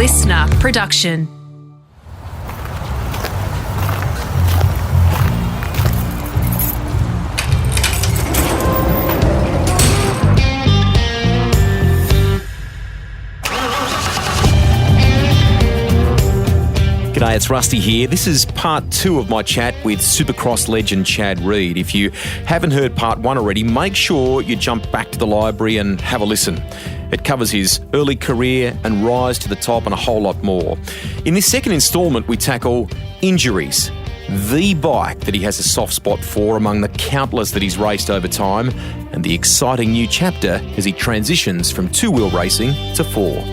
listener production. G'day, it's Rusty here. This is part 2 of my chat with Supercross legend Chad Reed. If you haven't heard part 1 already, make sure you jump back to the library and have a listen. It covers his early career and rise to the top and a whole lot more. In this second instalment, we tackle injuries, the bike that he has a soft spot for among the countless that he's raced over time, and the exciting new chapter as he transitions from two-wheel racing to 4.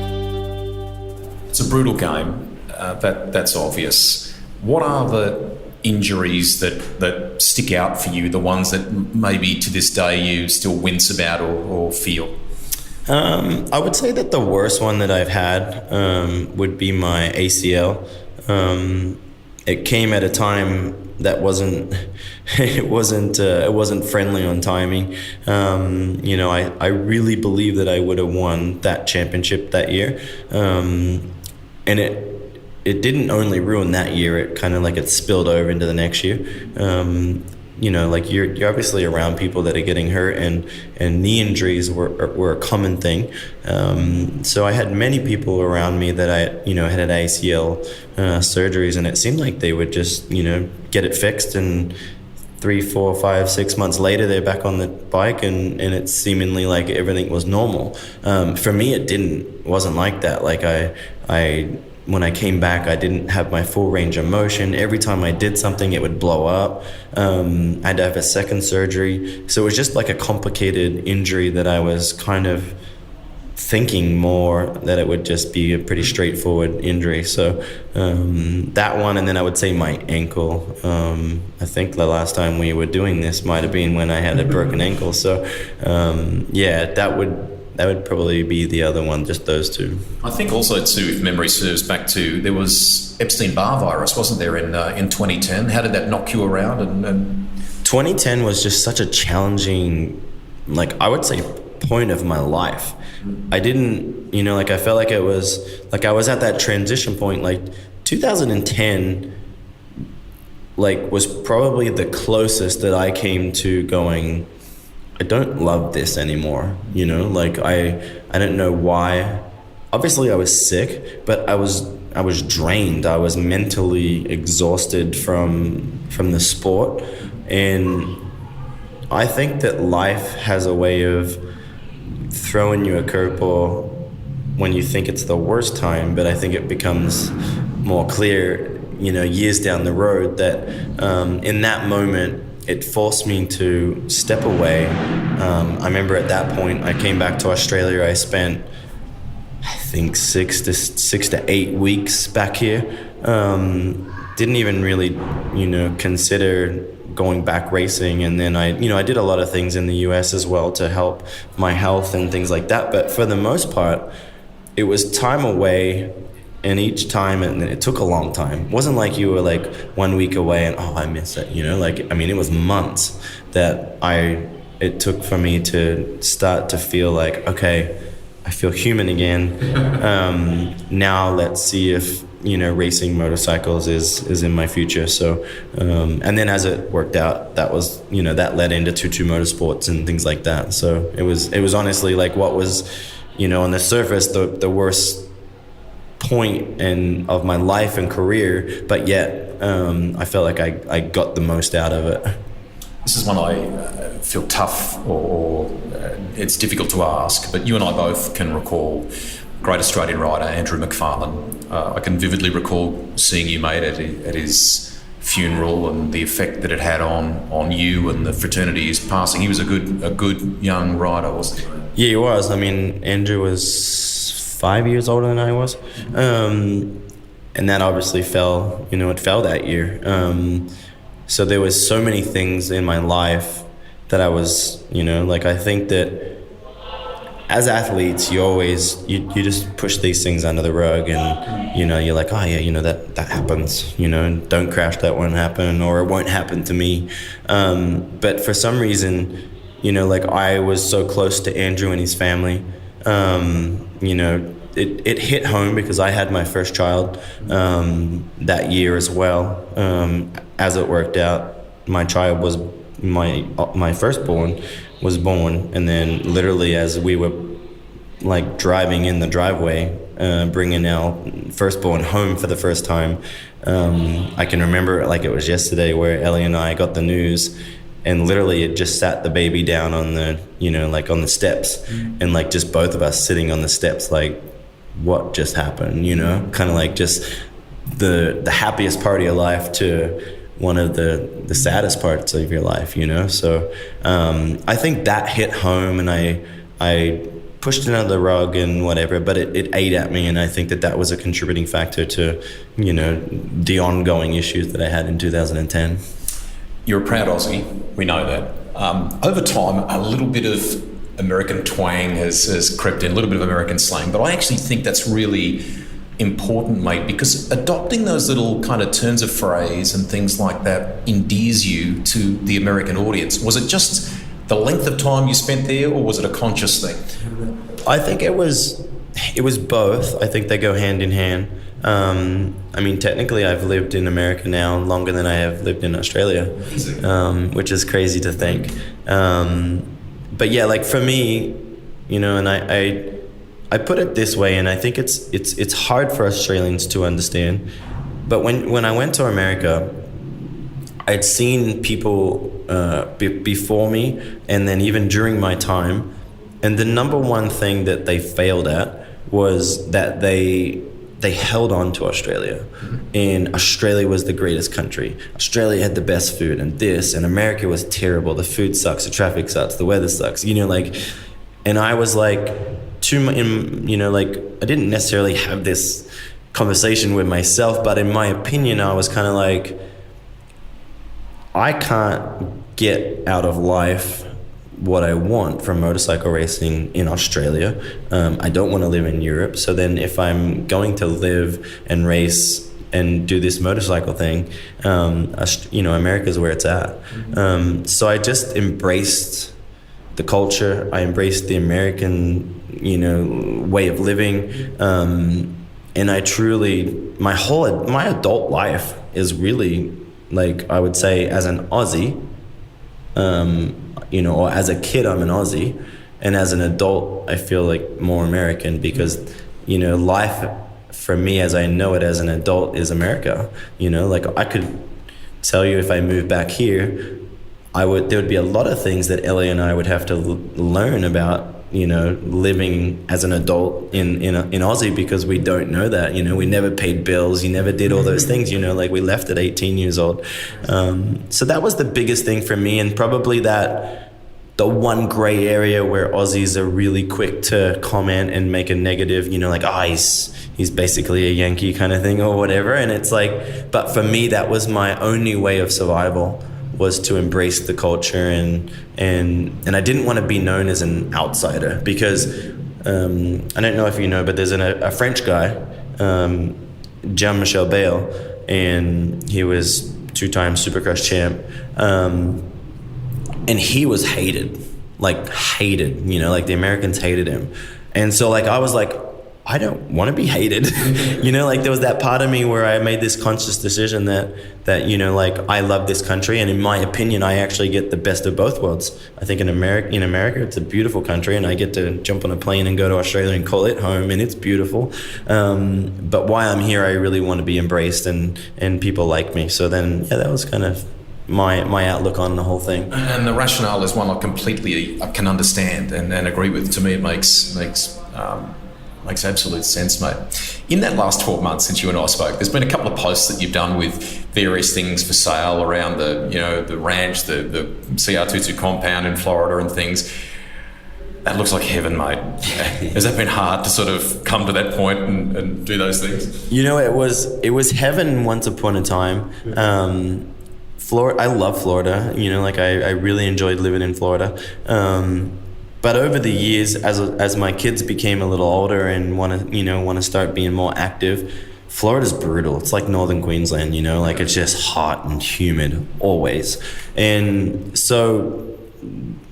It's a brutal game. That's obvious. What are the injuries that stick out for you, the ones that maybe to this day you still wince about or feel? I would say that the worst one that I've had would be my ACL. It came at a time that wasn't friendly on timing. I really believe that I would have won that championship that year, and it didn't only ruin that year. It kind of like it spilled over into the next year. You're obviously around people that are getting hurt, and knee injuries were a common thing. So I had many people around me that had ACL surgeries, and it seemed like they would just get it fixed, and 3, 4, 5, 6 months later they're back on the bike, and it's seemingly like everything was normal. For me, it wasn't like that. Like when I came back, I didn't have my full range of motion. Every time I did something, it would blow up. I had to have a second surgery. So it was just like a complicated injury that I was kind of thinking more that it would just be a pretty straightforward injury. So that one, and then I would say my ankle. I think the last time we were doing this might have been when I had a broken ankle. So that would probably be the other one, just those two. I think also too, if memory serves back to, there was Epstein-Barr virus, wasn't there, in 2010? How did that knock you around? And 2010 was just such a challenging, I would say, point of my life. I didn't, I felt like it was, I was at that transition point. 2010, was probably the closest that I came to going, I don't love this anymore, I don't know why. Obviously I was sick, but I was drained. I was mentally exhausted from the sport. And I think that life has a way of throwing you a curveball when you think it's the worst time, but I think it becomes more clear, years down the road that in that moment, it forced me to step away. I remember at that point, I came back to Australia. I spent, I think, 6 to 8 weeks back here. Didn't even really, consider going back racing. And then I did a lot of things in the US as well to help my health and things like that. But for the most part, it was time away. And each time, and it took a long time. It wasn't like you were 1 week away and, I miss it, it was months that it took for me to start to feel okay, I feel human again. Now let's see if, racing motorcycles is in my future. So, and then as it worked out, that was, that led into Tutu Motorsports and things like that. So it was honestly what was, on the surface, the worst point of my life and career, but yet I felt like I got the most out of it. This is one I feel tough or it's difficult to ask, but you and I both can recall great Australian rider Andrew McFarlane. I can vividly recall seeing you, mate, at his funeral and the effect that it had on you and the fraternity his passing. He was a good young rider, wasn't he? Yeah, he was. Andrew was 5 years older than I was. And that obviously fell, it fell that year. So there was so many things in my life that I was, I think that as athletes, you just push these things under the rug and, you're like, that happens, don't crash, that won't happen, or it won't happen to me. But for some reason, I was so close to Andrew and his family. You know, it hit home because I had my first child that year as well. As it worked out, my child was my firstborn was born, and then literally as we were like driving in the driveway, bringing our firstborn home for the first time, I can remember it like it was yesterday, where Ellie and I got the news, and literally it just sat the baby down on the, you know, like on the steps, and like just both of us sitting on the steps, like, what just happened, you know, kind of like just the happiest part of your life to one of the saddest parts of your life, you know. So I think that hit home, and I pushed it under the rug and whatever, but it ate at me, and I think that was a contributing factor to, you know, the ongoing issues that I had in 2010. You're a proud Aussie, we know that. Over time, a little bit of American twang has crept in, a little bit of American slang, but I actually think that's really important, mate, because adopting those little kind of turns of phrase and things like that endears you to the American audience. Was it just the length of time you spent there, or was it a conscious thing? I think it was both. I think they go hand in hand. I mean, technically I've lived in America now longer than I have lived in Australia, which is crazy to think. But yeah, like for me, you know, and I put it this way, and I think it's hard for Australians to understand. But when I went to America, I'd seen people before me, and then even during my time, and the number one thing that they failed at was that they held on to Australia. And Australia was the greatest country. Australia had the best food and this, and America was terrible. The food sucks, the traffic sucks, the weather sucks, you know, like, and I was like, you know, like, I didn't necessarily have this conversation with myself, but in my opinion, I was kind of like, I can't get out of life what I want from motorcycle racing in Australia. I don't want to live in Europe. So then if I'm going to live and race and do this motorcycle thing, you know, America's where it's at. So I just embraced the culture. I embraced the American, you know, way of living. And I truly, my adult life is really, like, I would say as an Aussie, you know, or as a kid, I'm an Aussie, and as an adult, I feel like more American, because, you know, life for me as I know it as an adult is America. You know, like, I could tell you if I moved back here, there would be a lot of things that Ellie and I would have to learn about, you know, living as an adult in Aussie, because we don't know that, you know, we never paid bills, you never did all those things, you know, like, we left at 18 years old. So that was the biggest thing for me, and probably the one gray area where Aussies are really quick to comment and make a negative, you know, like, he's basically a Yankee kind of thing or whatever. And it's like, but for me, that was my only way of survival, was to embrace the culture, and I didn't want to be known as an outsider, because I don't know if you know, but there's a French guy, Jean-Michel Bale, and he was 2-time Supercross champ, and he was hated, you know, like, the Americans hated him. And so, like, I was like, I don't want to be hated. You know, like, there was that part of me where I made this conscious decision that, you know, like, I love this country, and in my opinion, I actually get the best of both worlds. I think in America, it's a beautiful country, and I get to jump on a plane and go to Australia and call it home, and it's beautiful. But while I'm here, I really want to be embraced, and people like me. So then, yeah, that was kind of my outlook on the whole thing. And the rationale is one I can understand and agree with. To me, it makes absolute sense, mate. In that last 12 months since you and I spoke, there's been a couple of posts that you've done with various things for sale around the ranch, the CR22 compound in Florida and things. That looks like heaven, mate. Has that been hard to sort of come to that point and do those things? You know, it was heaven once upon a time. Florida, I love Florida. You know, like, I really enjoyed living in Florida. But over the years, as my kids became a little older and want to start being more active, Florida's brutal. It's like northern Queensland, you know, like, it's just hot and humid always. And so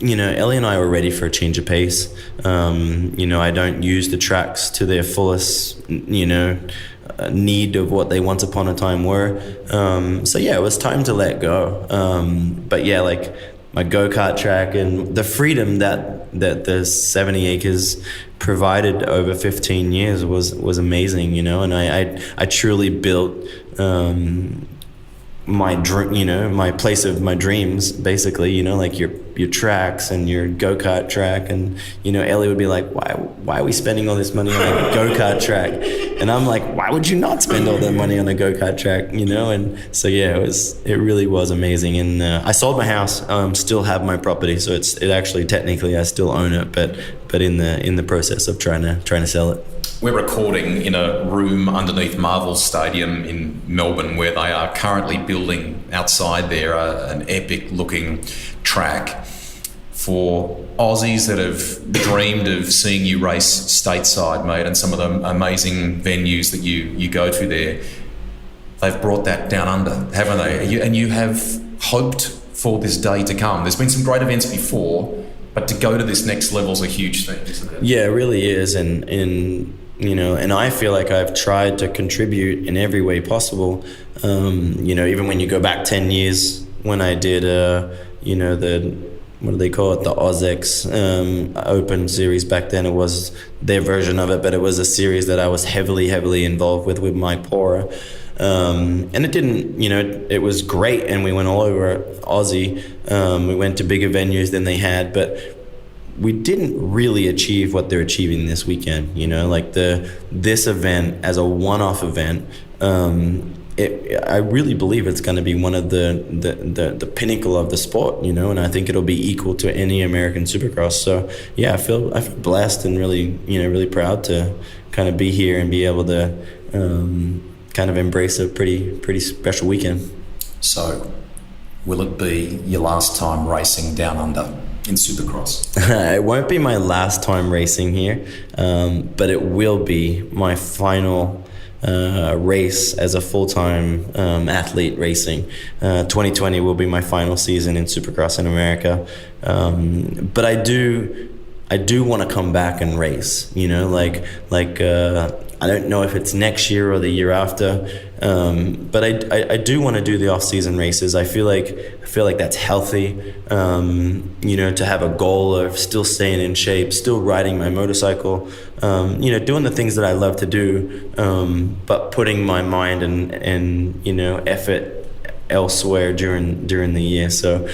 Ellie and I were ready for a change of pace. I don't use the tracks to their fullest, need of what they once upon a time were. It was time to let go. Like my go-kart track and the freedom that the 70 acres provided over 15 years was amazing, and I truly built my dream, my place of my dreams, basically, like your tracks and your go-kart track. And Ellie would be like, why are we spending all this money on a go-kart track? And I'm like, why would you not spend all that money on a go-kart track? And so it really was amazing. And I sold my house, still have my property, so it actually technically I still own it, but in the process of trying to sell it. We're recording in a room underneath Marvel Stadium in Melbourne, where they are currently building outside there an epic looking track for Aussies that have dreamed of seeing you race stateside, mate, and some of the amazing venues that you go to there. They've brought that down under, haven't they? And you have hoped for this day to come. There's been some great events before, but to go to this next level is a huge thing, isn't it? Yeah, it really is. And I feel like I've tried to contribute in every way possible. Even when you go back 10 years when I did, what do they call it? The AusX Open series back then. It was their version of it, but it was a series that I was heavily involved with Mike Pora. And it didn't, it was great. And we went all over Aussie. We went to bigger venues than they had, but we didn't really achieve what they're achieving this weekend. Like this event as a one-off event, I really believe it's going to be one of the pinnacle of the sport, and I think it'll be equal to any American Supercross. So I feel blessed and really proud to kind of be here and be able to kind of embrace a pretty special weekend. So will it be your last time racing down under in Supercross? It won't be my last time racing here, but it will be my final race as a full-time athlete racing. 2020 will be my final season in Supercross in America, but I do want to come back and race. I don't know if it's next year or the year after, but I do want to do the off-season races. I feel like that's healthy. To have a goal of still staying in shape, still riding my motorcycle, doing the things that I love to do, but putting my mind and effort elsewhere during the year. So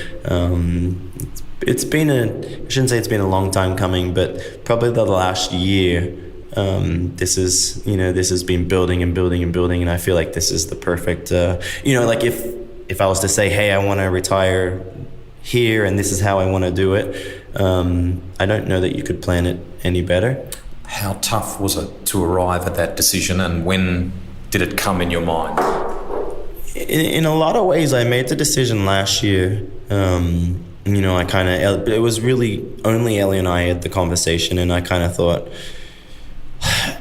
it's been I shouldn't say it's been a long time coming, but probably the last year. This has been building, and I feel like this is the perfect. Like if I was to say, hey, I want to retire here, and this is how I want to do it, I don't know that you could plan it any better. How tough was it to arrive at that decision, and when did it come in your mind? In a lot of ways, I made the decision last year. It was really only Ellie and I had the conversation, and I kind of thought,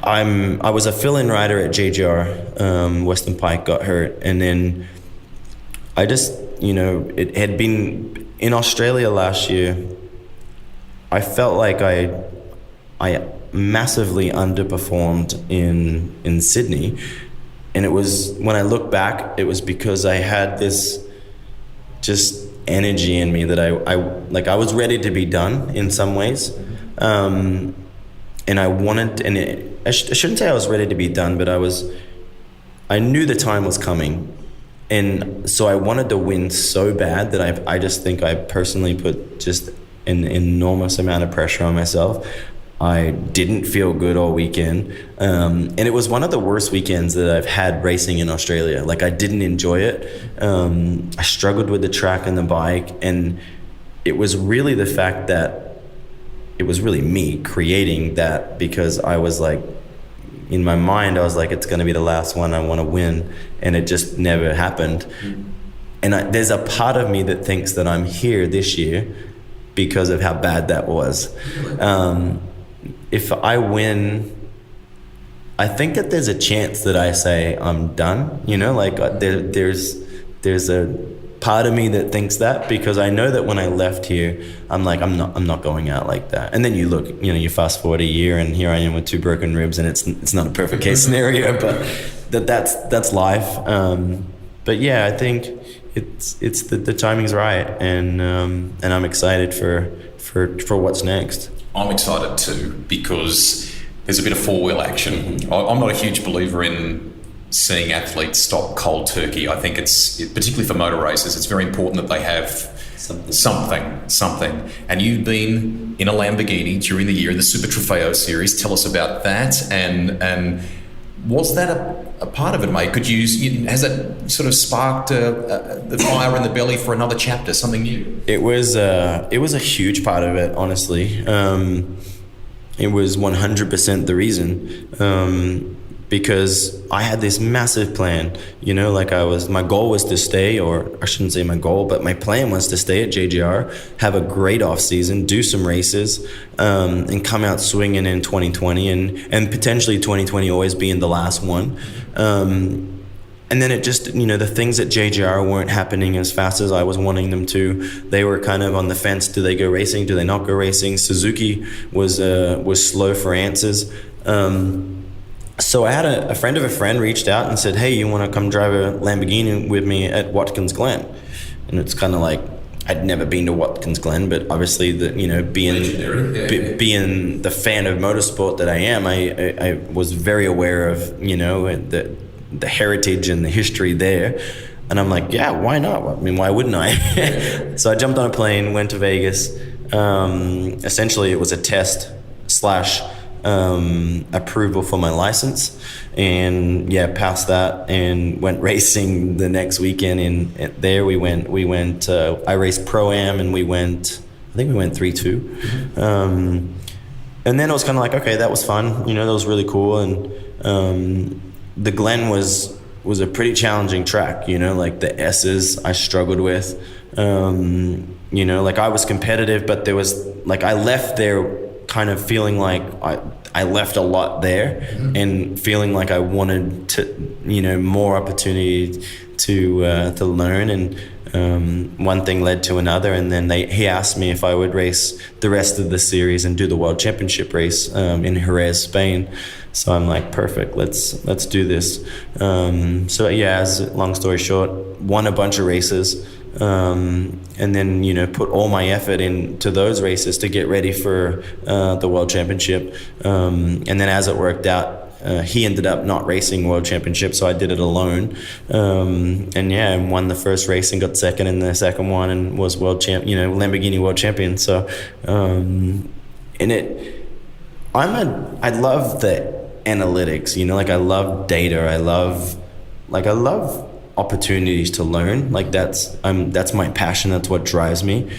I was a fill-in rider at JGR. Western Pike got hurt, and then I just, it had been in Australia last year. I felt like I massively underperformed in Sydney, and it was, when I look back, it was because I had this just energy in me that I was ready to be done in some ways. And I wanted, I shouldn't say I was ready to be done, but I knew the time was coming. And so I wanted to win so bad that I just think I personally put just an enormous amount of pressure on myself. I didn't feel good all weekend. And it was one of the worst weekends that I've had racing in Australia. Like, I didn't enjoy it. I struggled with the track and the bike. And it was really the fact that it was really me creating that, because I was like, in my mind, I was like, it's going to be the last one, I want to win. And it just never happened. And there's a part of me that thinks that I'm here this year because of how bad that was. If I win, I think that there's a chance that I say I'm done. There's part of me that thinks that, because I know that when I left here, I'm like, I'm not going out like that. And then you look, you fast forward a year, and here I am with 2 broken ribs, and it's not a perfect case scenario, but that's life. But yeah, I think it's the timing's right, and I'm excited for what's next. I'm excited too, because there's a bit of 4-wheel action. I'm not a huge believer in seeing athletes stop cold turkey. I think it's, particularly for motor races, it's very important that they have something. And you've been in a Lamborghini during the year in the Super Trofeo series. Tell us about that, and was that a part of it, mate? Has that sort of sparked the fire in the belly for another chapter, something new? It was a huge part of it, honestly. It was 100% the reason, because I had this massive plan, my goal was to stay, or I shouldn't say my goal, but my plan was to stay at JGR, have a great off season, do some races, and come out swinging in 2020, and potentially 2020 always being the last one. And then it just, the things at JGR weren't happening as fast as I was wanting them to. They were kind of on the fence. Do they go racing? Do they not go racing? Suzuki was slow for answers. So I had a friend of a friend reached out and said, hey, you want to come drive a Lamborghini with me at Watkins Glen? And it's kind of like, I'd never been to Watkins Glen, but obviously being the fan of motorsport that I am, I was very aware of, the heritage and the history there. And I'm like, yeah, why not? I mean, why wouldn't I? So I jumped on a plane, went to Vegas. Essentially, it was a test / approval for my license, and passed that and went racing the next weekend. And there we went. I raced Pro-Am, and I think we went 3-2. And then it was kind of like, okay, that was fun. That was really cool. And the Glen was a pretty challenging track. Like the S's I struggled with. I was competitive, but there was I left there kind of feeling like I left a lot there, and feeling like I wanted to, more opportunity to learn, and one thing led to another, and then he asked me if I would race the rest of the series and do the World Championship race in Jerez, Spain. So I'm like, perfect, let's do this. As long story short, won a bunch of races. And then, put all my effort into those races to get ready for the World Championship. And then as it worked out, he ended up not racing World Championship, so I did it alone. And won the first race and got second in the second one, and was Lamborghini World Champion. So, I love the analytics, I love data. I love opportunities to learn. That's my passion. That's what drives me.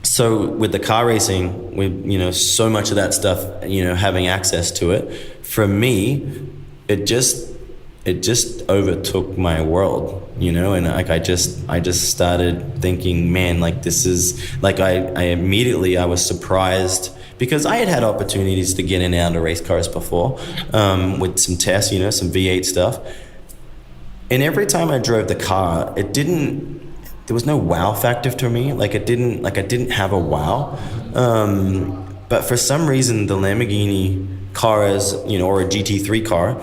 So with the car racing, with so much of that stuff, having access to it, for me, it just overtook my world, and I just started thinking, man, this is I was surprised, because I had opportunities to get in and out of race cars before, with some tests, some V8 stuff. And every time I drove the car, there was no wow factor to me. I didn't have a wow. But for some reason, the Lamborghini car or a GT3 car,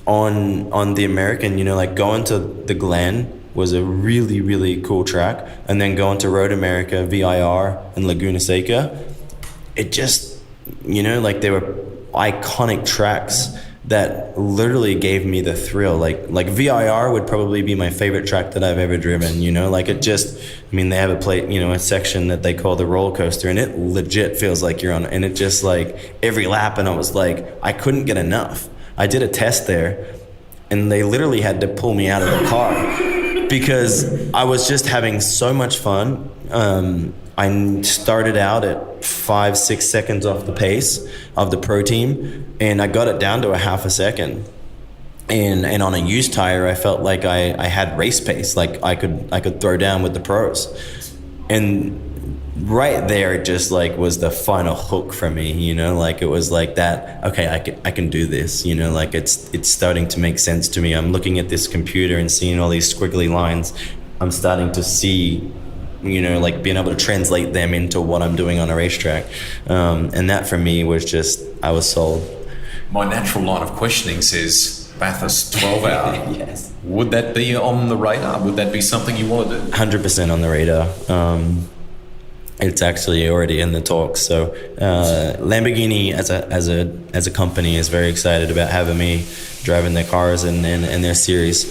on the American, going to the Glen was a really, really cool track. And then going to Road America, VIR, and Laguna Seca, it just, they were iconic tracks that literally gave me the thrill. Like VIR would probably be my favorite track that I've ever driven, they have a section that they call the roller coaster, and it legit feels like you're on, and it just every lap, and I was I couldn't get enough. I did a test there, and they literally had to pull me out of the car because I was just having so much fun. I started out at 5-6 seconds off the pace of the pro team, and I got it down to a half a second. And on a used tire, I felt like I had race pace, I could throw down with the pros. And right there, it just like was the final hook for me, you know, like it was like that, okay, I can do this, you know, like it's starting to make sense to me. I'm looking at this computer and seeing all these squiggly lines. I'm starting to see, you know, like being able to translate them into what I'm doing on a racetrack. And that for me was just, I was sold. My natural line of questioning says Bathurst 12-hour. Yes. Would that be on the radar? Would that be something you want to do? 100% on the radar. It's actually already in the talks. So Lamborghini as a company is very excited about having me driving their cars and their series.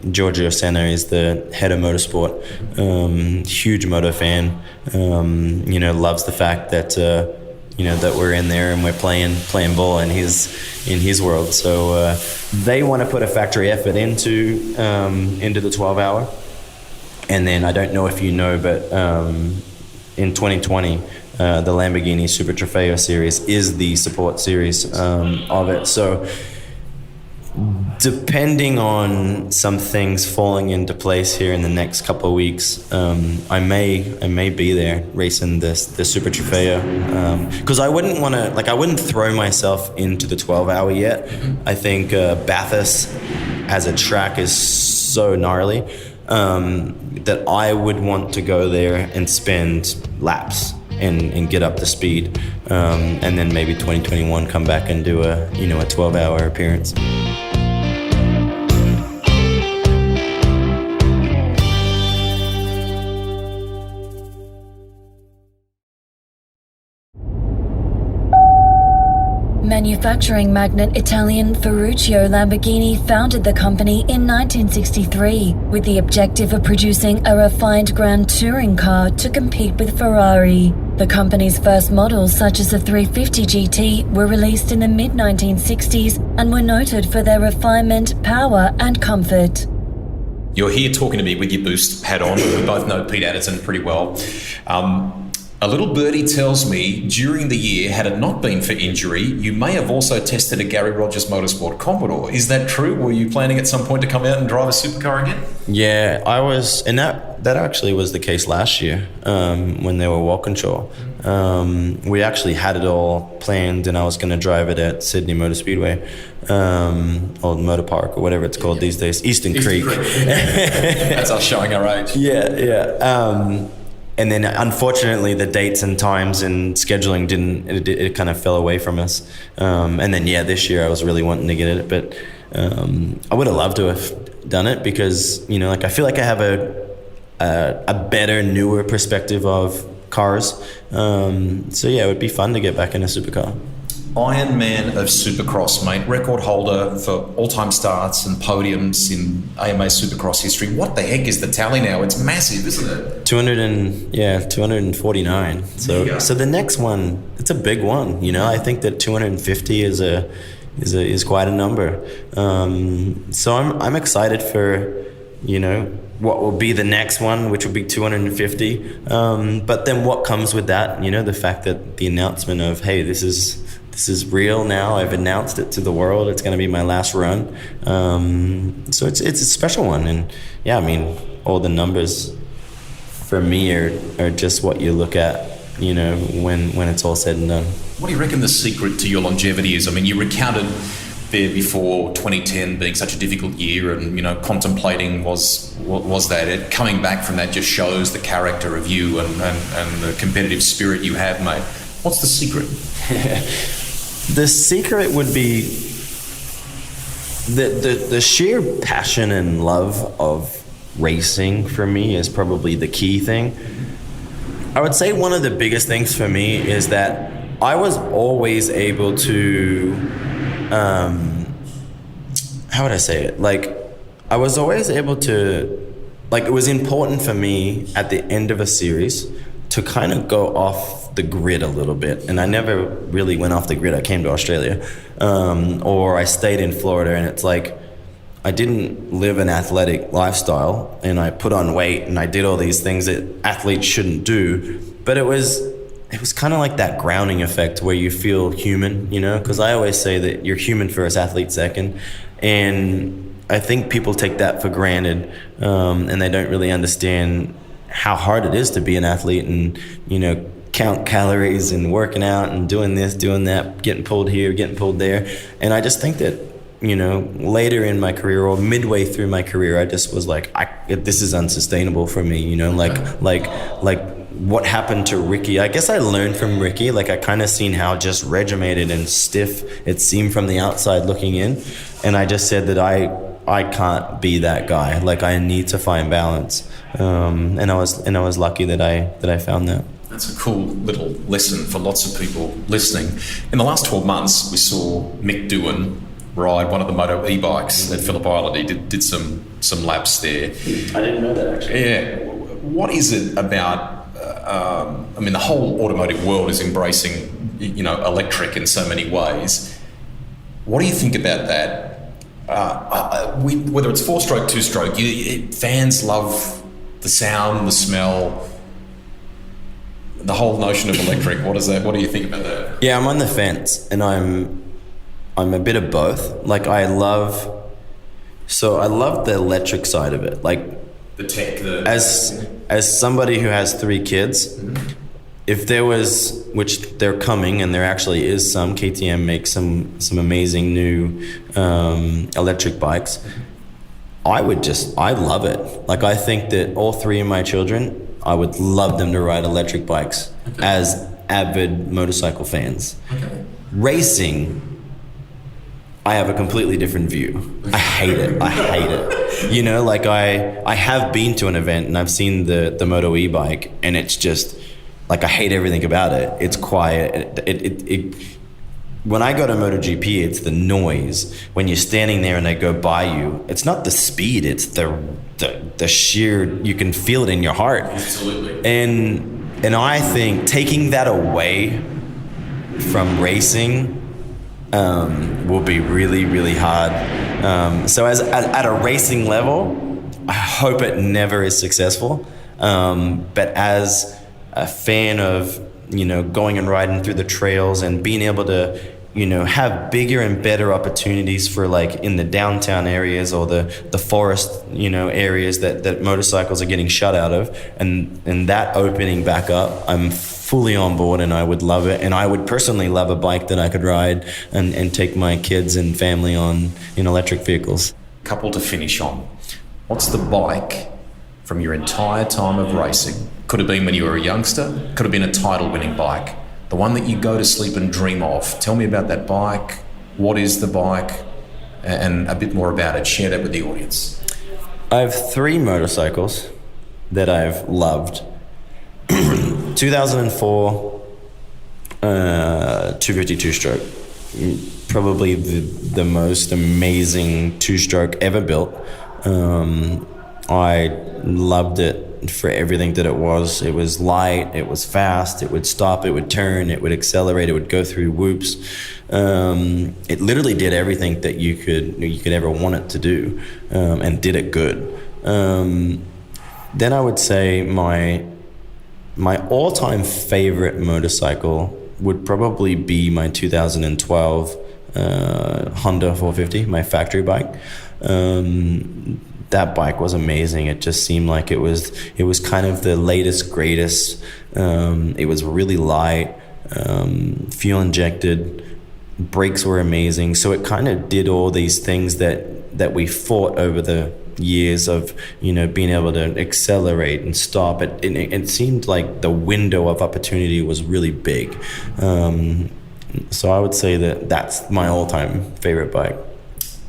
Giorgio Senna is the head of motorsport. Huge moto fan. You know, loves the fact that you know that we're in there and we're playing ball in his world. So they want to put a factory effort into the 12-hour. And then I don't know if you know, but in 2020, the Lamborghini Super Trofeo series is the support series of it. So depending on some things falling into place here in the next couple of weeks, I may be there racing the Super Trofeo, because I wouldn't want to, like, I wouldn't throw myself into the 12-hour yet. I think Bathurst as a track is so gnarly that I would want to go there and spend laps and get up to speed, and then maybe 2021 come back and do a 12-hour appearance. Manufacturing magnate Italian Ferruccio Lamborghini founded the company in 1963 with the objective of producing a refined Grand Touring car to compete with Ferrari. The company's first models, such as the 350 GT, were released in the mid-1960s and were noted for their refinement, power and comfort. You're here talking to me with your Boost hat on. We both know Pete Adderton pretty well. A little birdie tells me during the year, had it not been for injury, you may have also tested a Gary Rogers Motorsport Commodore. Is that true? Were you planning at some point to come out and drive a supercar again? Yeah, I was, and that actually was the case last year when they were Walkinshaw. We actually had it all planned, and I was going to drive it at Sydney Motor Speedway, or Motor Park, or whatever it's called these days, Eastern Creek. That's us showing our age. Yeah. And then unfortunately the dates and times and scheduling it kind of fell away from us. And then this year I was really wanting to get it, but I would have loved to have done it because, you know, like I feel like I have a better, newer perspective of cars. So yeah, it would be fun to get back in a supercar. Iron Man of Supercross, mate. Record holder for all-time starts and podiums in AMA Supercross history. What the heck is the tally now? It's massive, isn't it? 249. So the next one, it's a big one. You know, I think that 250 is quite a number. So I'm excited for, you know, what will be the next one, which will be 250. But then what comes with that? You know, the fact that the announcement of, hey, this is real now. I've announced it to the world. It's going to be my last run. So it's a special one. And yeah, I mean, all the numbers for me are just what you look at, you know, when it's all said and done. What do you reckon the secret to your longevity is? I mean, you recounted there before 2010 being such a difficult year and, you know, contemplating was that it. Coming back from that just shows the character of you and the competitive spirit you have, mate. What's the secret? The secret would be the sheer passion and love of racing for me is probably the key thing. I would say one of the biggest things for me is that I was always able to, how would I say it? Like, I was always able to, like, it was important for me at the end of a series to kind of go off the grid a little bit. And I never really went off the grid. I came to Australia, or I stayed in Florida, and it's like I didn't live an athletic lifestyle, and I put on weight and I did all these things that athletes shouldn't do. But it was kind of like that grounding effect where you feel human, you know, because I always say that you're human first, athlete second. And I think people take that for granted, and they don't really understand how hard it is to be an athlete and, count calories and working out and doing this, doing that, getting pulled here, getting pulled there. And I just think that, later in my career or midway through my career, I just was like, this is unsustainable for me, like what happened to Ricky. I guess I learned from Ricky. Like, I kind of seen how just regimented and stiff it seemed from the outside looking in. And I just said that I can't be that guy. Like, I need to find balance. And I was lucky that I found that. That's a cool little lesson for lots of people listening. In the last 12 months, we saw Mick Doohan ride one of the moto e-bikes at Phillip Island. He did some laps there. I didn't know that, actually. Yeah. What is it about, the whole automotive world is embracing, electric in so many ways. What do you think about that? Whether it's 4-stroke, 2-stroke, fans love the sound, the smell, the whole notion of electric. What do you think about that? Yeah, I'm on the fence, and I'm a bit of both. Like, I love the electric side of it. Like, the tech, as somebody who has 3 kids, mm-hmm. If there was, which they're coming, and there actually is some, KTM makes some amazing new electric bikes. Mm-hmm. I love it. Like, I think that all 3 of my children, I would love them to ride electric bikes as avid motorcycle fans. Okay. Racing, I have a completely different view. I hate it. Like, I have been to an event and I've seen the Moto e-bike, and it's just like, I hate everything about it. It's quiet. When I go to MotoGP, it's the noise. When you're standing there and they go by you, it's not the speed, it's the sheer, you can feel it in your heart. Absolutely. And I think taking that away from racing will be really, really hard. So at a racing level, I hope it never is successful. But as a fan of, going and riding through the trails and being able to, have bigger and better opportunities for, like, in the downtown areas or the forest, areas that motorcycles are getting shut out of, and that opening back up, I'm fully on board, and I would love it. And I would personally love a bike that I could ride and take my kids and family on in electric vehicles. Couple to finish on. What's the bike from your entire time of racing? Could have been when you were a youngster, could have been a title-winning bike. The one that you go to sleep and dream of. Tell me about that bike. What is the bike? And a bit more about it. Share that with the audience. I have 3 motorcycles that I've loved. 2004 252 stroke. Probably the most amazing 2-stroke ever built. I loved it for everything that it was. It was light, it was fast, it would stop, it would turn, it would accelerate, it would go through whoops. It literally did everything that you could ever want it to do, and did it good. Then I would say my all-time favorite motorcycle would probably be my 2012 Honda 450, my factory bike. That bike was amazing. It just seemed like it was kind of the latest, greatest. It was really light, fuel injected, brakes were amazing. So it kind of did all these things that we fought over the years of, being able to accelerate and stop. It seemed like the window of opportunity was really big. So I would say that's my all-time favorite bike.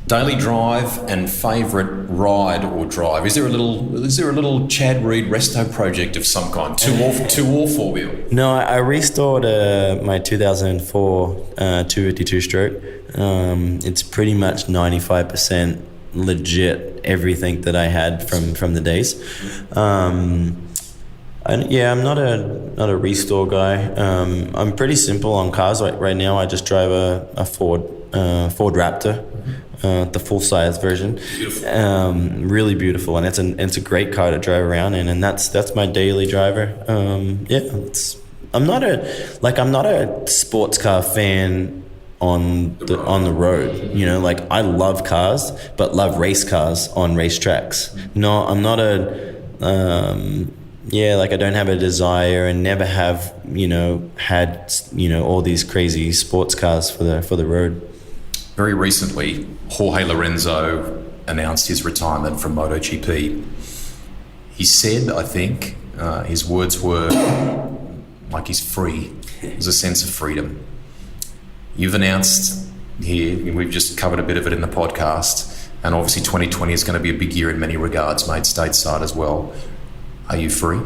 Daily drive and favourite ride or drive. Is there a little Chad Reed resto project of some kind? Two or four wheel? No, I restored my 2004 252 stroke. It's pretty much 95% legit everything that I had from the days. And yeah, I'm not a restore guy. I'm pretty simple on cars. Right now, I just drive a Ford Raptor. The full-size version. Beautiful. Really beautiful, and it's a great car to drive around in, and that's my daily driver. I'm not a sports car fan on the road. Like, I love cars, but love race cars on racetracks. No, I'm not a like I don't have a desire and never have, had, all these crazy sports cars for the road. Very recently, Jorge Lorenzo announced his retirement from MotoGP. He said, I think, his words were like he's free. There's a sense of freedom. You've announced here, we've just covered a bit of it in the podcast, and obviously 2020 is going to be a big year in many regards, made stateside as well. Are you free?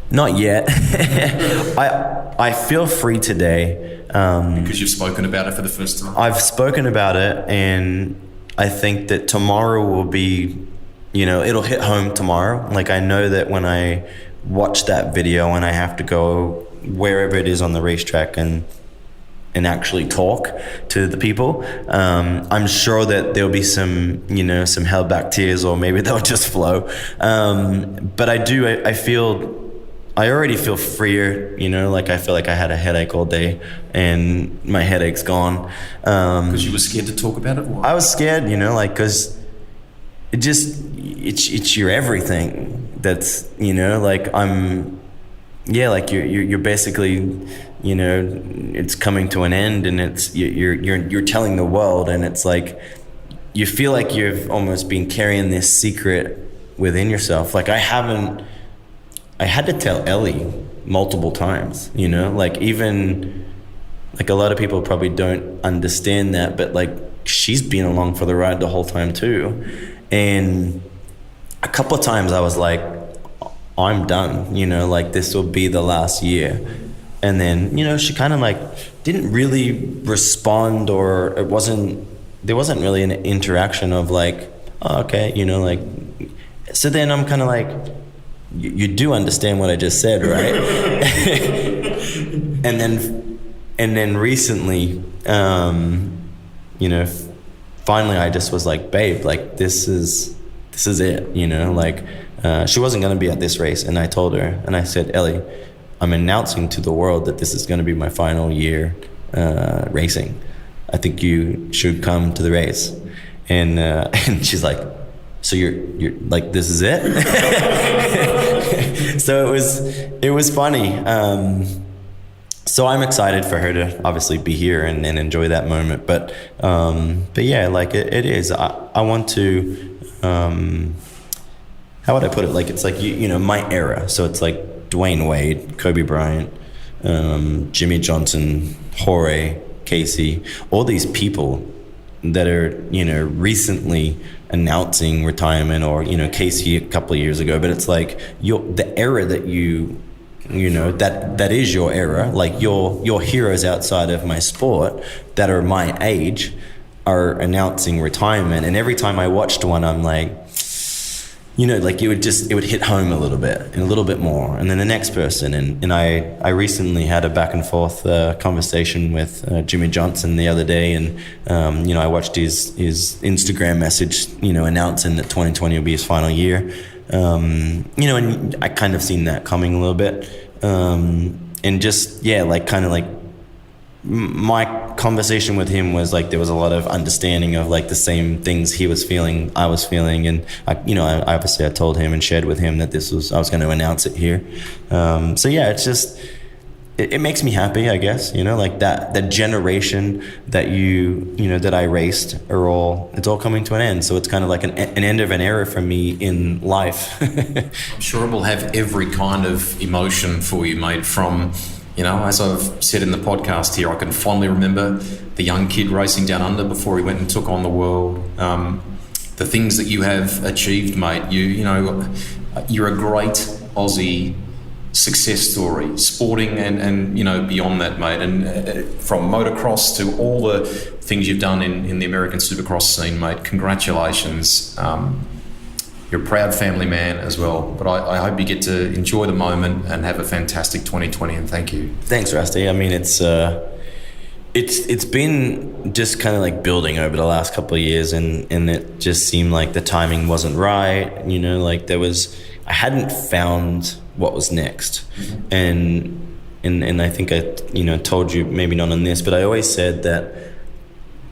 Not yet. I feel free today. Because you've spoken about it for the first time? I've spoken about it, and I think that tomorrow will be, it'll hit home tomorrow. Like, I know that when I watch that video and I have to go wherever it is on the racetrack and actually talk to the people, I'm sure that there'll be some held back tears, or maybe they'll just flow. But I already feel freer, like I feel like I had a headache all day and my headache's gone. Because you were scared to talk about it? Why? I was scared, because it's your everything. That's, like you're basically, it's coming to an end, and it's, you're telling the world, and it's like, you feel like you've almost been carrying this secret within yourself. Like I had to tell Ellie multiple times, like even like a lot of people probably don't understand that, but like she's been along for the ride the whole time too. And a couple of times I was like, I'm done, like this will be the last year. And then, she kind of like didn't really respond, or there wasn't really an interaction of like, oh, okay, like, so then I'm kind of like, you do understand what I just said, right? and then recently, finally I just was like, babe, like this is it, like she wasn't going to be at this race, and I told her, and I said, Ellie, I'm announcing to the world that this is going to be my final year racing. I think you should come to the race. And she's like, so you're like, this is it? So it was funny. So I'm excited for her to obviously be here and enjoy that moment. But yeah, like it is. I want to, how would I put it? Like, it's like, my era. So it's like Dwayne Wade, Kobe Bryant, Jimmy Johnson, Jorge, Casey, all these people that are, recently announcing retirement, or, Casey a couple of years ago. But it's like the era that that is your era. Like your heroes outside of my sport that are my age are announcing retirement. And every time I watched one, I'm like, like it would hit home a little bit and a little bit more, and then the next person. And I recently had a back and forth conversation with Jimmy Johnson the other day, and I watched his Instagram message, announcing that 2020 will be his final year, and I kind of seen that coming a little bit, and just my conversation with him was like, there was a lot of understanding of like the same things he was feeling, I was feeling. And I obviously I told him and shared with him that I was going to announce it here. So yeah, it's just, it makes me happy, I guess, like that generation that that I raced it's all coming to an end. So it's kind of like an end of an era for me in life. I'm sure it will have every kind of emotion for you, mate, from, as I've said in the podcast here, I can fondly remember the young kid racing down under before he went and took on the world. The things that you have achieved, mate, you're a great Aussie success story, sporting and beyond that, mate. And from motocross to all the things you've done in the American Supercross scene, mate, congratulations. You're a proud family man as well, but I hope you get to enjoy the moment and have a fantastic 2020, and thank you. Thanks, Rusty. I mean, it's been just kind of like building over the last couple of years, and it just seemed like the timing wasn't right. Like I hadn't found what was next. Mm-hmm. And I think I told you, maybe not on this, but I always said that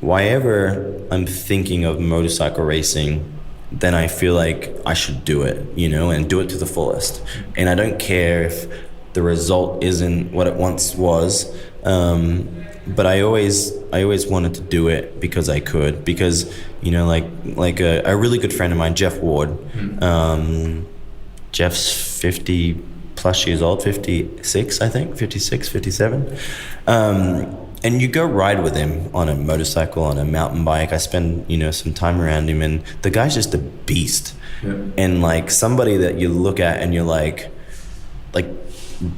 whenever I'm thinking of motorcycle racing, then I feel like I should do it, and do it to the fullest. And I don't care if the result isn't what it once was, but I always wanted to do it because I could, because like a really good friend of mine, Jeff Ward. Jeff's 50 plus years old, 56 I think, 56, 57. And you go ride with him on a motorcycle, on a mountain bike. I spend, some time around him, and the guy's just a beast. Yeah. And like somebody that you look at and you're like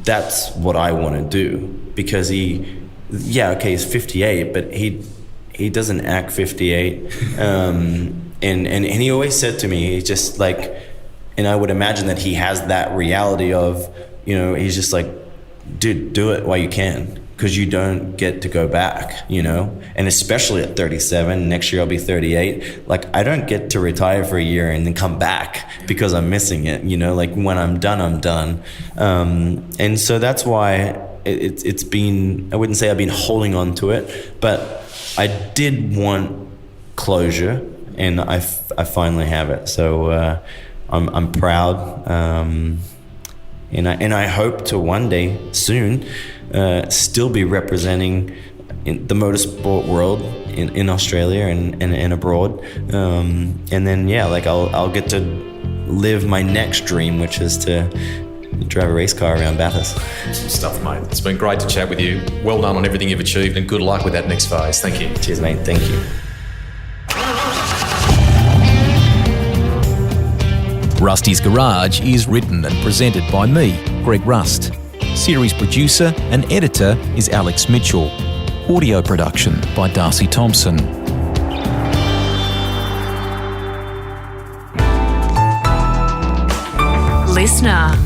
that's what I want to do, because he's 58, but he doesn't act 58. And he always said to me, he's just like, and I would imagine that he has that reality of, he's just like, dude, do it while you can, because you don't get to go back, and especially at 37, next year I'll be 38. Like, I don't get to retire for a year and then come back because I'm missing it, like when I'm done, I'm done. And so that's why it's been, I wouldn't say I've been holding on to it, but I did want closure, and I finally have it. So I'm proud, and I hope to one day soon still be representing in the motorsport world in Australia and abroad, and then I'll get to live my next dream, which is to drive a race car around Bathurst. Some stuff, mate. It's been great to chat with you. Well done on everything you've achieved, and good luck with that next phase. Thank you. Cheers, mate. Thank you. Rusty's Garage is written and presented by me, Greg Rust. Series producer and editor is Alex Mitchell. Audio production by Darcy Thompson. Listener.